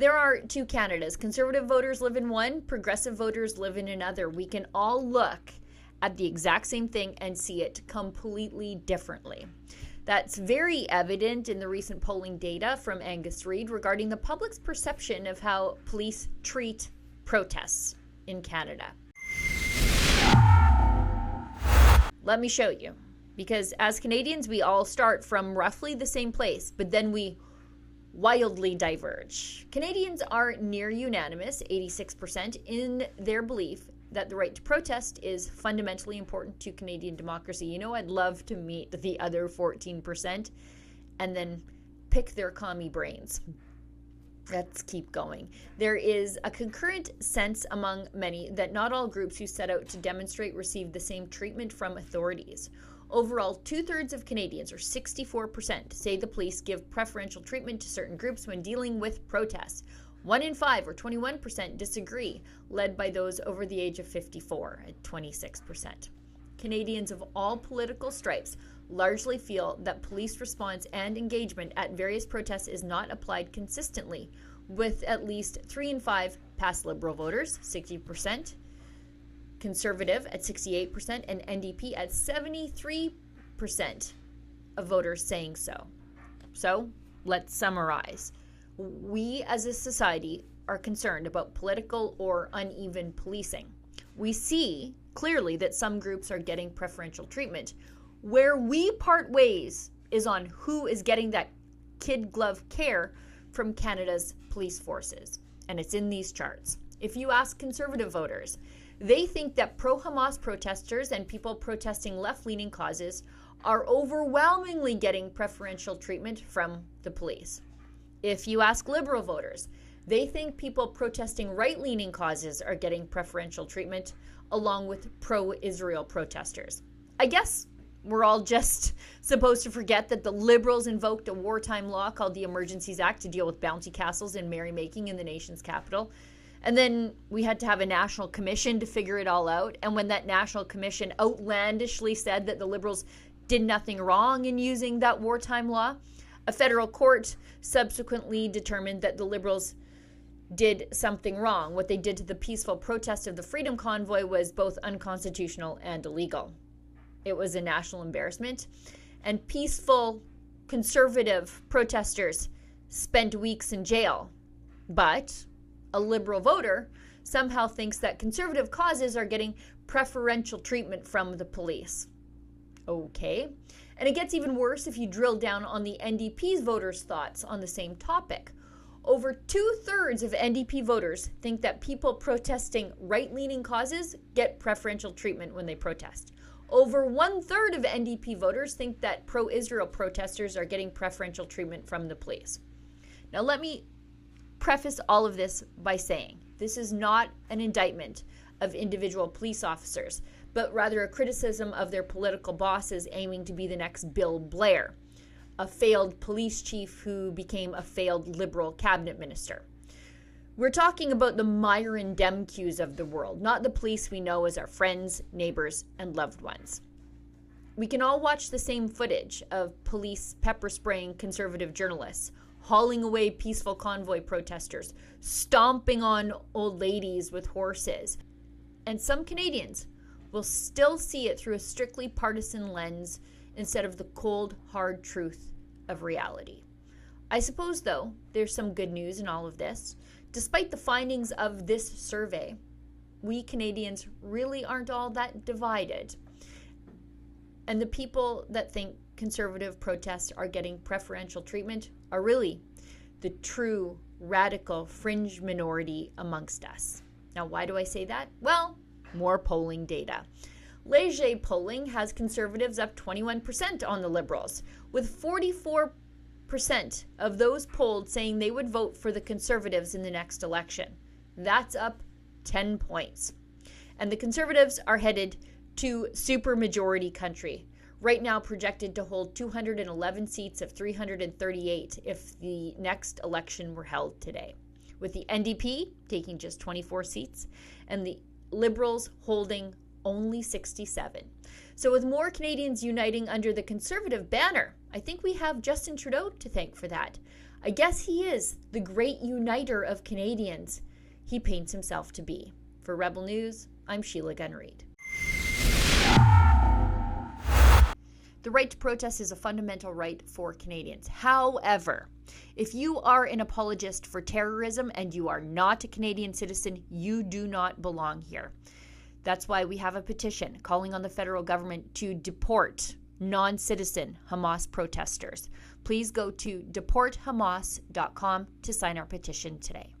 There are two Canadas. Conservative voters live in one, progressive voters live in another. We can all look at the exact same thing and see it completely differently. That's very evident in the recent polling data from Angus Reid regarding the public's perception of how police treat protests in Canada. Let me show you, because as Canadians, we all start from roughly the same place, but then we wildly diverge. Canadians are near unanimous, 86%, in their belief that the right to protest is fundamentally important to Canadian democracy. You know, I'd love to meet the other 14% and then pick their commie brains. Let's keep going. There is a concurrent sense among many that not all groups who set out to demonstrate receive the same treatment from authorities. Overall, 2/3 of Canadians, or 64%, say the police give preferential treatment to certain groups when dealing with protests. 1 in 5, or 21%, disagree, led by those over the age of 54 at 26%. Canadians of all political stripes largely feel that police response and engagement at various protests is not applied consistently, with at least 3 in 5 past Liberal voters, 60%, Conservative at 68%, and NDP at 73% of voters saying so. So, let's summarize. We as a society are concerned about political or uneven policing. We see clearly that some groups are getting preferential treatment. Where we part ways is on who is getting that kid glove care from Canada's police forces. And it's in these charts. If you ask Conservative voters, they think that pro-Hamas protesters and people protesting left-leaning causes are overwhelmingly getting preferential treatment from the police. If you ask Liberal voters, they think people protesting right-leaning causes are getting preferential treatment, along with pro-Israel protesters. I guess we're all just supposed to forget that the Liberals invoked a wartime law called the Emergencies Act to deal with bounty castles and merrymaking in the nation's capital. And then we had to have a national commission to figure it all out. And when that national commission outlandishly said that the Liberals did nothing wrong in using that wartime law, a federal court subsequently determined that the Liberals did something wrong. What they did to the peaceful protest of the Freedom Convoy was both unconstitutional and illegal. It was a national embarrassment. And peaceful conservative protesters spent weeks in jail. But a Liberal voter somehow thinks that conservative causes are getting preferential treatment from the police. Okay. And it gets even worse if you drill down on the NDP's voters' thoughts on the same topic. Over 2/3 of NDP voters think that people protesting right-leaning causes get preferential treatment when they protest. Over 1/3 of NDP voters think that pro-Israel protesters are getting preferential treatment from the police. Now let me preface all of this by saying this is not an indictment of individual police officers, but rather a criticism of their political bosses aiming to be the next Bill Blair, a failed police chief who became a failed Liberal cabinet minister. We're talking about the Myron Demkews of the world, not the police we know as our friends, neighbors, and loved ones. We can all watch the same footage of police pepper spraying conservative journalists, hauling away peaceful convoy protesters, stomping on old ladies with horses. And some Canadians will still see it through a strictly partisan lens instead of the cold, hard truth of reality. I suppose, though, there's some good news in all of this. Despite the findings of this survey, we Canadians really aren't all that divided. And the people that think conservative protests are getting preferential treatment are really the true radical fringe minority amongst us. Now, why do I say that? Well, more polling data. Leger polling has Conservatives up 21% on the Liberals, with 44% of those polled saying they would vote for the Conservatives in the next election. That's up 10 points. And the Conservatives are headed to supermajority country, right now projected to hold 211 seats of 338 if the next election were held today, with the NDP taking just 24 seats and the Liberals holding only 67. So with more Canadians uniting under the Conservative banner, I think we have Justin Trudeau to thank for that. I guess he is the great uniter of Canadians he paints himself to be. For Rebel News, I'm Sheila Gunn-Reid. The right to protest is a fundamental right for Canadians. However, if you are an apologist for terrorism and you are not a Canadian citizen, you do not belong here. That's why we have a petition calling on the federal government to deport non-citizen Hamas protesters. Please go to deporthamas.com to sign our petition today.